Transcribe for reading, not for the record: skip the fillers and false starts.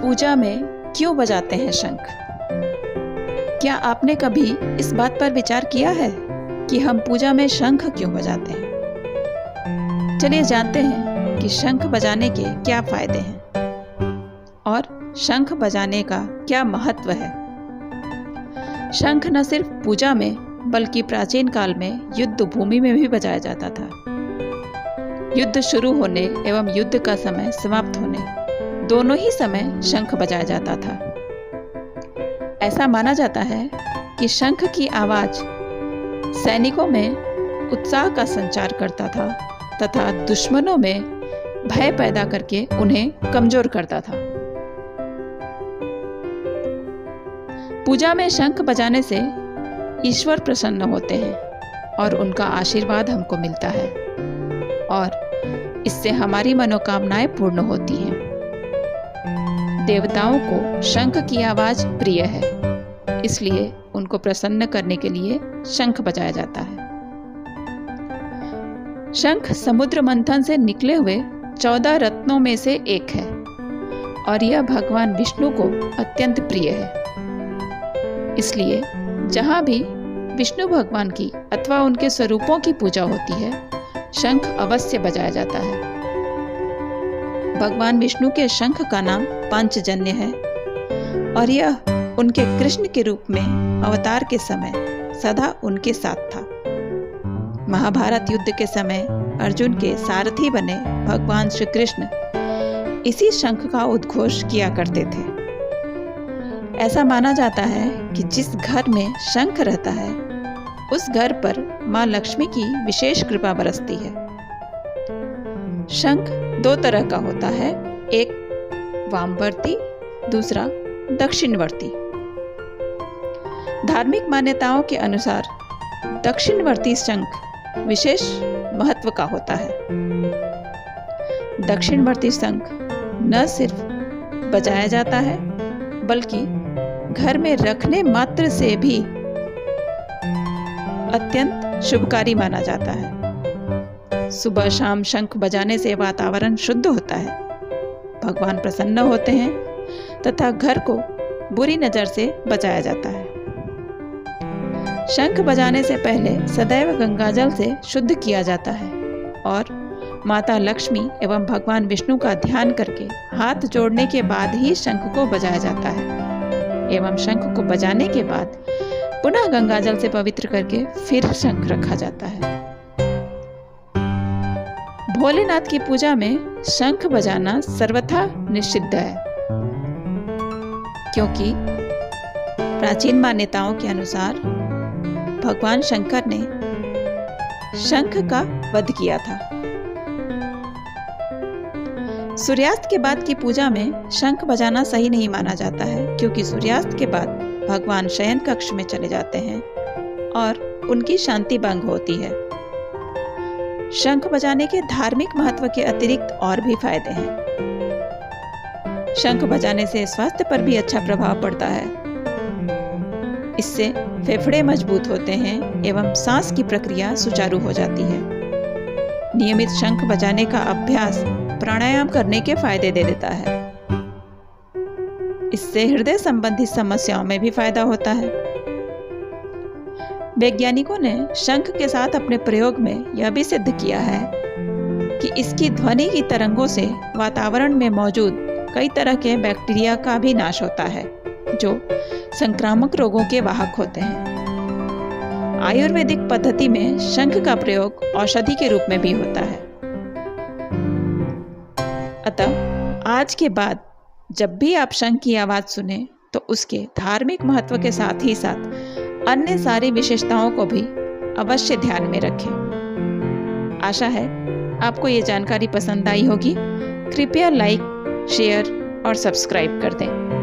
पूजा में क्यों बजाते हैं शंख? क्या आपने कभी इस बात पर विचार किया है कि हम पूजा में शंख क्यों बजाते हैं? चलिए जानते हैं कि शंख बजाने के क्या फायदे हैं और शंख बजाने का क्या महत्व है। शंख न सिर्फ पूजा में बल्कि प्राचीन काल में युद्ध भूमि में भी बजाया जाता था। युद्ध शुरू होने एवं युद्ध का समय समाप्त होने दोनों ही समय शंख बजाया जाता था। ऐसा माना जाता है कि शंख की आवाज सैनिकों में उत्साह का संचार करता था तथा दुश्मनों में भय पैदा करके उन्हें कमजोर करता था। पूजा में शंख बजाने से ईश्वर प्रसन्न होते हैं और उनका आशीर्वाद हमको मिलता है और इससे हमारी मनोकामनाएं पूर्ण होती हैं। देवताओं को शंख की आवाज प्रिय है, इसलिए उनको प्रसन्न करने के लिए शंख बजाया जाता है। शंख समुद्र मंथन से निकले हुए 14 रत्नों में से एक है और यह भगवान विष्णु को अत्यंत प्रिय है। इसलिए जहां भी विष्णु भगवान की अथवा उनके स्वरूपों की पूजा होती है, शंख अवश्य बजाया जाता है। भगवान विष्णु के शंख का नाम पांचजन्य है और यह उनके कृष्ण के रूप में अवतार के समय सदा उनके साथ था। महाभारत युद्ध के समय अर्जुन के सारथी बने भगवान श्री कृष्ण इसी शंख का उद्घोष किया करते थे। ऐसा माना जाता है कि जिस घर में शंख रहता है उस घर पर मां लक्ष्मी की विशेष कृपा बरसती है। शंख 2 तरह का होता है, एक वामवर्ती, दूसरा दक्षिणवर्ती। धार्मिक मान्यताओं के अनुसार दक्षिणवर्ती शंख विशेष महत्व का होता है। दक्षिणवर्ती शंख न सिर्फ बजाया जाता है बल्कि घर में रखने मात्र से भी अत्यंत शुभकारी माना जाता है। सुबह शाम शंख बजाने से वातावरण शुद्ध होता है, भगवान प्रसन्न होते हैं तथा घर को बुरी नजर से बचाया जाता है। शंख बजाने से पहले सदैव गंगाजल से शुद्ध किया जाता है और माता लक्ष्मी एवं भगवान विष्णु का ध्यान करके हाथ जोड़ने के बाद ही शंख को बजाया जाता है एवं शंख को बजाने के बाद पुनः गंगाजल से पवित्र करके फिर शंख रखा जाता है। भोलेनाथ की पूजा में शंख बजाना सर्वथा निषिद्ध है, क्योंकि प्राचीन मान्यताओं के अनुसार भगवान शंकर ने शंख का वध किया था। सूर्यास्त के बाद की पूजा में शंख बजाना सही नहीं माना जाता है, क्योंकि सूर्यास्त के बाद भगवान शयन कक्ष में चले जाते हैं और उनकी शांति भंग होती है। शंख बजाने के धार्मिक महत्व के अतिरिक्त और भी फायदे हैं। शंख बजाने से स्वास्थ्य पर भी अच्छा प्रभाव पड़ता है। इससे फेफड़े मजबूत होते हैं एवं सांस की प्रक्रिया सुचारू हो जाती है। नियमित शंख बजाने का अभ्यास प्राणायाम करने के फायदे दे देता है। इससे हृदय संबंधी समस्याओं में भी फायदा होता है। वैज्ञानिकों ने शंख के साथ अपने प्रयोग में यह भी सिद्ध किया है कि इसकी ध्वनि की तरंगों से वातावरण में मौजूद कई तरह के बैक्टीरिया का भी नाश होता है जो संक्रामक रोगों के वाहक होते हैं। आयुर्वेदिक पद्धति में शंख का प्रयोग औषधि के रूप में भी होता है। अतः आज के बाद जब भी आप शंख की आवाज सुने तो उसके धार्मिक महत्व के साथ ही साथ अन्य सारी विशेषताओं को भी अवश्य ध्यान में रखें। आशा है आपको ये जानकारी पसंद आई होगी। कृपया लाइक, शेयर और सब्सक्राइब कर दें।